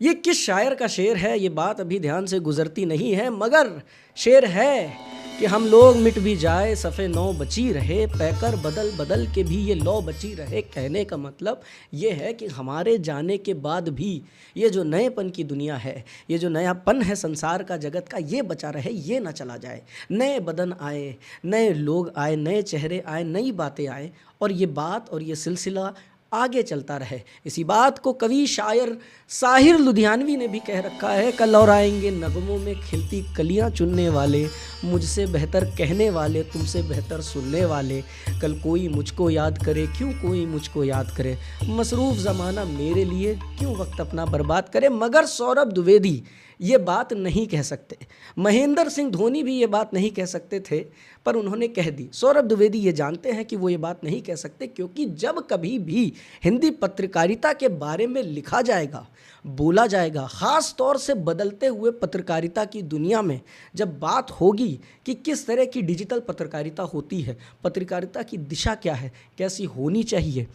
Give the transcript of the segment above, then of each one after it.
ये किस शायर का शेर है ये बात अभी ध्यान से गुजरती नहीं है, मगर शेर है कि हम लोग मिट भी जाए सफ़े नौ बची रहे, पैकर बदल बदल के भी ये लौ बची रहे। कहने का मतलब ये है कि हमारे जाने के बाद भी ये जो नएपन की दुनिया है, ये जो नयापन है संसार का, जगत का, ये बचा रहे, ये ना चला जाए। नए बदन आए, नए लोग आए, नए चेहरे आए, नई बातें आए और ये बात और ये सिलसिला आगे चलता रहे। इसी बात को कवि शायर साहिर लुधियानवी ने भी कह रखा है, कल और आएंगे नगमों में खिलती कलियां चुनने वाले, मुझसे बेहतर कहने वाले, तुमसे बेहतर सुनने वाले। कल कोई मुझको याद करे, क्यों कोई मुझको याद करे, मसरूफ़ ज़माना मेरे लिए क्यों वक्त अपना बर्बाद करे। मगर सौरभ द्विवेदी ये बात नहीं कह सकते, महेंद्र सिंह धोनी भी ये बात नहीं कह सकते थे, पर उन्होंने कह दी। सौरभ द्विवेदी ये जानते हैं कि वो ये बात नहीं कह सकते, क्योंकि जब कभी भी हिंदी पत्रकारिता के बारे में लिखा जाएगा, बोला जाएगा, ख़ास तौर से बदलते हुए पत्रकारिता की दुनिया में जब बात होगी कि किस तरह की डिजिटल पत्रकारिता होती है, पत्रकारिता की दिशा क्या है, कैसी होनी चाहिए,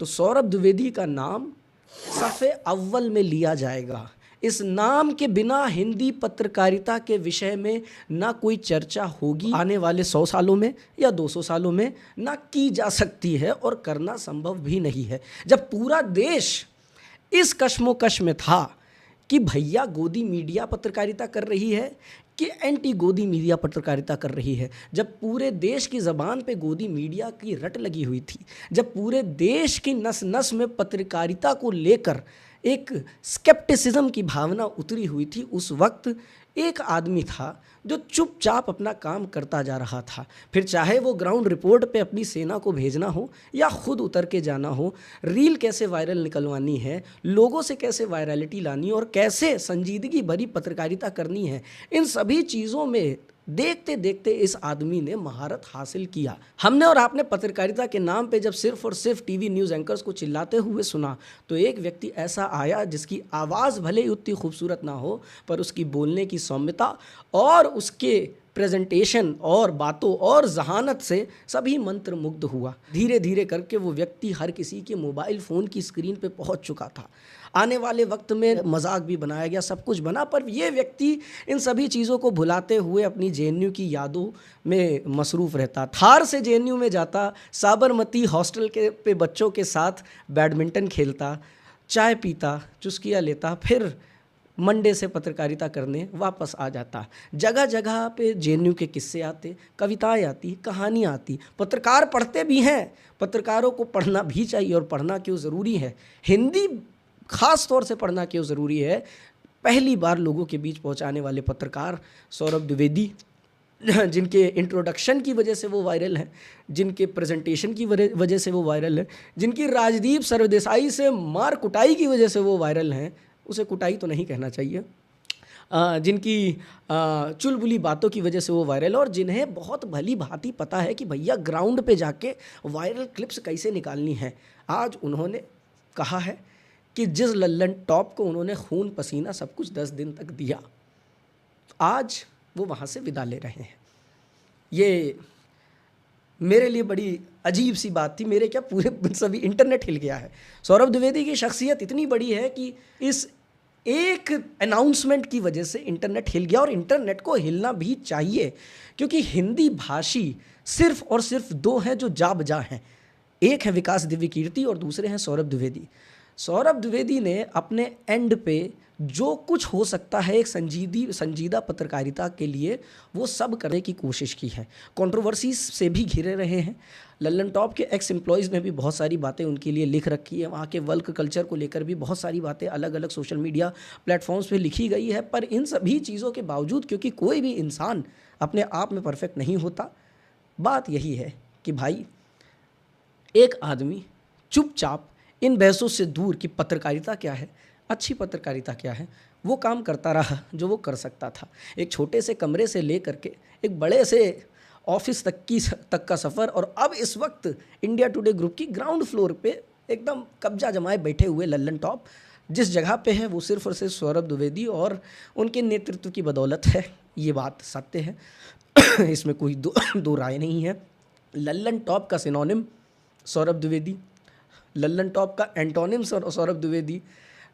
तो सौरभ द्विवेदी का नाम सफ़े अव्वल में लिया जाएगा। इस नाम के बिना हिंदी पत्रकारिता के विषय में ना कोई चर्चा होगी आने वाले 100 सालों में या 200 सालों में, ना की जा सकती है और करना संभव भी नहीं है। जब पूरा देश इस कश्मोकश में था कि भैया गोदी मीडिया पत्रकारिता कर रही है कि एंटी गोदी मीडिया पत्रकारिता कर रही है, जब पूरे देश की ज़बान पे गोदी मीडिया की रट लगी हुई थी, जब पूरे देश की नस नस में पत्रकारिता को लेकर एक स्केप्टिसिज्म की भावना उतरी हुई थी, उस वक्त एक आदमी था जो चुपचाप अपना काम करता जा रहा था। फिर चाहे वो ग्राउंड रिपोर्ट पे अपनी सेना को भेजना हो या खुद उतर के जाना हो, रील कैसे वायरल निकलवानी है, लोगों से कैसे वायरलिटी लानी और कैसे संजीदगी भरी पत्रकारिता करनी है, इन सभी चीज़ों में देखते देखते इस आदमी ने महारत हासिल किया। हमने और आपने पत्रकारिता के नाम पे जब सिर्फ और सिर्फ टीवी न्यूज़ एंकर्स को चिल्लाते हुए सुना, तो एक व्यक्ति ऐसा आया जिसकी आवाज़ भले ही उतनी खूबसूरत ना हो, पर उसकी बोलने की सौम्यता और उसके प्रेजेंटेशन और बातों और जहानत से सभी मंत्र मुग्ध हुआ। धीरे धीरे करके वो व्यक्ति हर किसी के मोबाइल फ़ोन की स्क्रीन पे पहुंच चुका था। आने वाले वक्त में मजाक भी बनाया गया, सब कुछ बना, पर ये व्यक्ति इन सभी चीज़ों को भुलाते हुए अपनी जेएनयू की यादों में मसरूफ़ रहता। थार से जेएनयू में जाता, साबरमती हॉस्टल के पे बच्चों के साथ बैडमिंटन खेलता, चाय पीता, चुस्कियाँ लेता, फिर मंडे से पत्रकारिता करने वापस आ जाता। जगह जगह पे जेएनयू के किस्से आते, कविताएं आती, कहानियाँ आती। पत्रकार पढ़ते भी हैं, पत्रकारों को पढ़ना भी चाहिए, और पढ़ना क्यों ज़रूरी है, हिंदी ख़ास तौर से पढ़ना क्यों ज़रूरी है। पहली बार लोगों के बीच पहुंचाने वाले पत्रकार सौरभ द्विवेदी, जिनके इंट्रोडक्शन की वजह से वो वायरल हैं, जिनके प्रेजेंटेशन की वजह से वो वायरल है, जिनकी राजदीप सरदेसाई से मार कुटाई की वजह से वो वायरल हैं, उसे कुटाई तो नहीं कहना चाहिए, जिनकी चुलबुली बातों की वजह से वो वायरल, और जिन्हें बहुत भली भांति पता है कि भैया ग्राउंड पे जाके वायरल क्लिप्स कैसे निकालनी है। आज उन्होंने कहा है कि जिस लल्लन टॉप को उन्होंने खून पसीना सब कुछ 10 दिन तक दिया, आज वो वहाँ से विदा ले रहे हैं। ये मेरे लिए बड़ी अजीब सी बात थी, मेरे क्या पूरे सभी इंटरनेट हिल गया है। सौरभ द्विवेदी की शख्सियत इतनी बड़ी है कि इस एक अनाउंसमेंट की वजह से इंटरनेट हिल गया, और इंटरनेट को हिलना भी चाहिए, क्योंकि हिंदी भाषी सिर्फ और सिर्फ 2 हैं जो जा बजा हैं। एक है विकास दिव्यकीर्ति और दूसरे हैं सौरभ द्विवेदी। सौरभ द्विवेदी ने अपने एंड पे जो कुछ हो सकता है एक संजीदा पत्रकारिता के लिए, वो सब करने की कोशिश की है। कंट्रोवर्सीज से भी घिरे रहे हैं। लल्लन टॉप के एक्स एम्प्लॉयज़ ने भी बहुत सारी बातें उनके लिए लिख रखी है। वहाँ के वर्क कल्चर को लेकर भी बहुत सारी बातें अलग अलग सोशल मीडिया प्लेटफॉर्म्स पे लिखी गई है। पर इन सभी चीज़ों के बावजूद, क्योंकि कोई भी इंसान अपने आप में परफेक्ट नहीं होता, बात यही है कि भाई एक आदमी चुपचाप इन बहसों से दूर कि पत्रकारिता क्या है, अच्छी पत्रकारिता क्या है, वो काम करता रहा जो वो कर सकता था। एक छोटे से कमरे से लेकर के एक बड़े से ऑफिस तक का सफ़र, और अब इस वक्त इंडिया टुडे ग्रुप की ग्राउंड फ्लोर पे एकदम कब्जा जमाए बैठे हुए लल्लन टॉप जिस जगह पे है, वो सिर्फ और सिर्फ सौरभ द्विवेदी और उनके नेतृत्व की बदौलत है। ये बात सत्य है, इसमें कोई दो राय नहीं है। लल्लन टॉप का सिनोनिम सौरभ द्विवेदी, लल्लन टॉप का एंटोनिम सौरभ द्विवेदी,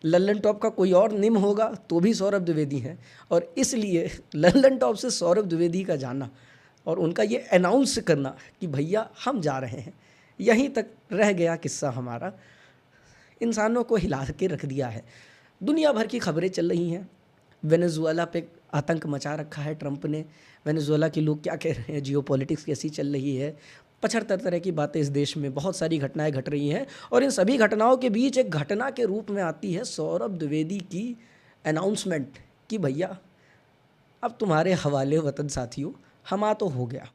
लल्लन टॉप का कोई और निम होगा तो भी सौरभ द्विवेदी हैं। और इसलिए लल्लन टॉप से सौरभ द्विवेदी का जाना और उनका ये अनाउंस करना कि भैया हम जा रहे हैं, यहीं तक रह गया किस्सा हमारा। इंसानों को हिला के रख दिया है। दुनिया भर की खबरें चल रही हैं। वेनेजुएला पे आतंक मचा रखा है ट्रंप ने। वेनेजुएला के लोग क्या कह रहे हैं, जियोपॉलिटिक्स कैसी चल रही है, 75 तरह की बातें इस देश में, बहुत सारी घटनाएं घट रही हैं। और इन सभी घटनाओं के बीच एक घटना के रूप में आती है सौरभ द्विवेदी की अनाउंसमेंट कि भैया अब तुम्हारे हवाले वतन साथियों, हमा तो हो गया।